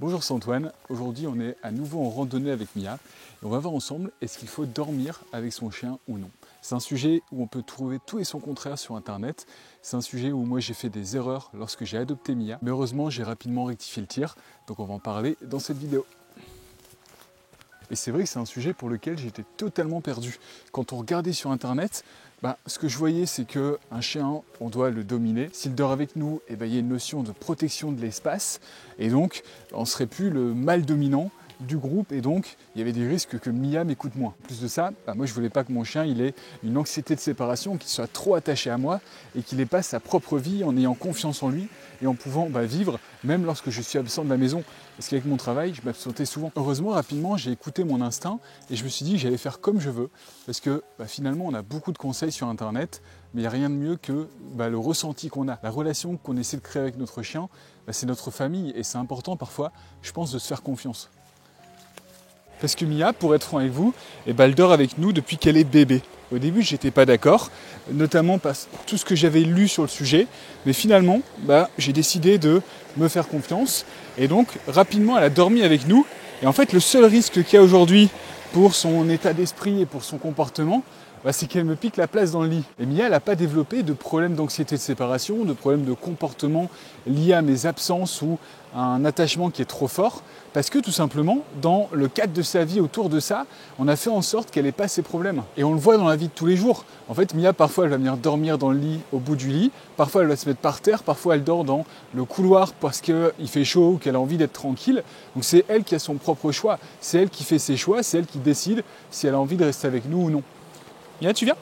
Bonjour, c'est Antoine. Aujourd'hui, on est à nouveau en randonnée avec Mia et on va voir ensemble est-ce qu'il faut dormir avec son chien ou non. C'est un sujet où on peut trouver tout et son contraire sur internet. C'est un sujet où moi j'ai fait des erreurs lorsque j'ai adopté Mia, mais heureusement j'ai rapidement rectifié le tir, donc on va en parler dans cette vidéo. Et c'est vrai que c'est un sujet pour lequel j'étais totalement perdu. Quand on regardait sur internet, ce que je voyais, c'est qu'un chien, on doit le dominer. S'il dort avec nous, il y a une notion de protection de l'espace. Et donc, on ne serait plus le mâle dominant du groupe. Et donc, il y avait des risques que Mia m'écoute moins. En plus de ça, moi, je ne voulais pas que mon chien il ait une anxiété de séparation, qu'il soit trop attaché à moi et qu'il n'ait pas sa propre vie en ayant confiance en lui et en pouvant vivre, même lorsque je suis absent de la maison. Parce qu'avec mon travail, je m'absentais souvent. Heureusement, rapidement, j'ai écouté mon instinct et je me suis dit que j'allais faire comme je veux. Parce que finalement, on a beaucoup de conseils sur Internet, mais il n'y a rien de mieux que le ressenti qu'on a. La relation qu'on essaie de créer avec notre chien, c'est notre famille et c'est important parfois, je pense, de se faire confiance. Parce que Mia, pour être franc avec vous, elle dort avec nous depuis qu'elle est bébé. Au début, je n'étais pas d'accord, notamment parce que tout ce que j'avais lu sur le sujet, mais finalement, j'ai décidé de me faire confiance. Et donc, rapidement, elle a dormi avec nous. Et en fait, le seul risque qu'il y a aujourd'hui pour son état d'esprit et pour son comportement, c'est qu'elle me pique la place dans le lit. Et Mia, elle n'a pas développé de problème d'anxiété de séparation, de problème de comportement lié à mes absences ou à un attachement qui est trop fort, parce que tout simplement, dans le cadre de sa vie autour de ça, on a fait en sorte qu'elle n'ait pas ces problèmes. Et on le voit dans la vie de tous les jours. En fait, Mia, parfois, elle va venir dormir dans le lit, au bout du lit, parfois, elle va se mettre par terre, parfois, elle dort dans le couloir parce qu'il fait chaud ou qu'elle a envie d'être tranquille. Donc c'est elle qui a son propre choix, c'est elle qui fait ses choix, c'est elle qui décide si elle a envie de rester avec nous ou non. Mia, tu viens ?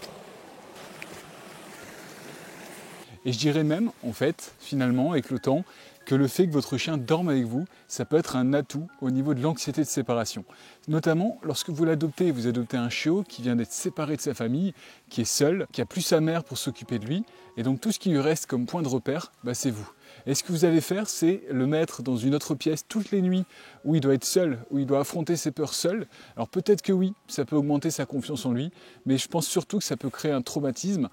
Et je dirais même, en fait, finalement, avec le temps, que le fait que votre chien dorme avec vous, ça peut être un atout au niveau de l'anxiété de séparation. Notamment lorsque vous l'adoptez, vous adoptez un chiot qui vient d'être séparé de sa famille, qui est seul, qui n'a plus sa mère pour s'occuper de lui, et donc tout ce qui lui reste comme point de repère, c'est vous. Et ce que vous allez faire, c'est le mettre dans une autre pièce toutes les nuits où il doit être seul, où il doit affronter ses peurs seul. Alors peut-être que oui, ça peut augmenter sa confiance en lui, mais je pense surtout que ça peut créer un traumatisme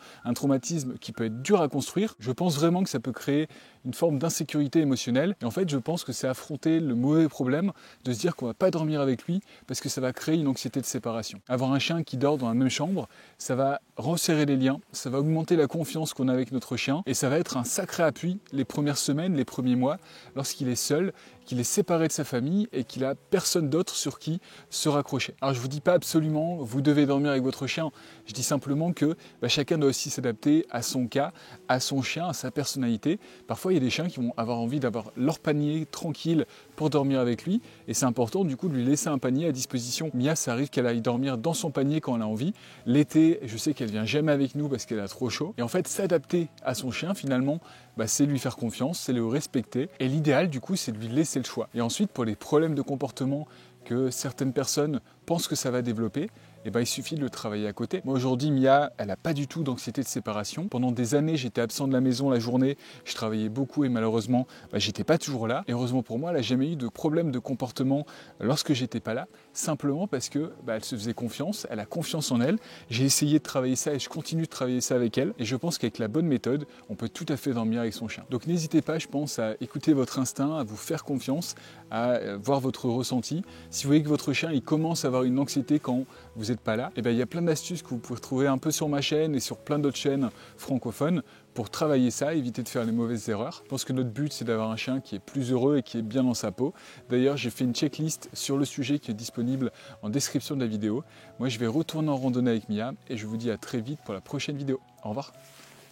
qui peut être dur à construire. Je pense vraiment que ça peut créer une forme d'insécurité émotionnelle. Et en fait, je pense que c'est affronter le mauvais problème de se dire qu'on ne va pas dormir avec lui parce que ça va créer une anxiété de séparation. Avoir un chien qui dort dans la même chambre, ça va resserrer les liens, ça va augmenter la confiance qu'on a avec notre chien et ça va être un sacré appui les premières semaines, les premiers mois, lorsqu'il est seul, qu'il est séparé de sa famille et qu'il n'a personne d'autre sur qui se raccrocher. Alors je ne vous dis pas absolument, vous devez dormir avec votre chien. Je dis simplement que chacun doit aussi s'adapter à son cas, à son chien, à sa personnalité. Parfois, il y a des chiens qui vont avoir envie d'avoir leur panier tranquille pour dormir avec lui. Et c'est important du coup de lui laisser un panier à disposition. Mia, ça arrive qu'elle aille dormir dans son panier quand elle a envie. L'été, je sais qu'elle vient jamais avec nous parce qu'elle a trop chaud. Et en fait, s'adapter à son chien, finalement, c'est lui faire confiance, c'est le respecter. Et l'idéal, du coup, c'est de lui laisser le choix. Et ensuite, pour les problèmes de comportement que certaines personnes pensent que ça va développer, il suffit de le travailler à côté. Moi aujourd'hui, Mia, elle n'a pas du tout d'anxiété de séparation. Pendant des années, j'étais absent de la maison la journée, je travaillais beaucoup et malheureusement, j'étais pas toujours là. Et heureusement pour moi, elle n'a jamais eu de problème de comportement lorsque j'étais pas là, simplement parce que elle se faisait confiance, elle a confiance en elle. J'ai essayé de travailler ça et je continue de travailler ça avec elle. Et je pense qu'avec la bonne méthode, on peut tout à fait dormir avec son chien. Donc n'hésitez pas, je pense, à écouter votre instinct, à vous faire confiance, à voir votre ressenti. Si vous voyez que votre chien il commence à avoir une anxiété quand vous n'êtes pas là, il y a plein d'astuces que vous pouvez retrouver un peu sur ma chaîne et sur plein d'autres chaînes francophones pour travailler ça, éviter de faire les mauvaises erreurs. Je pense que notre but, c'est d'avoir un chien qui est plus heureux et qui est bien dans sa peau. D'ailleurs, j'ai fait une checklist sur le sujet qui est disponible en description de la vidéo. Moi, je vais retourner en randonnée avec Mia et je vous dis à très vite pour la prochaine vidéo. Au revoir.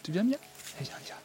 Tu viens, Mia ? Allez, viens, viens.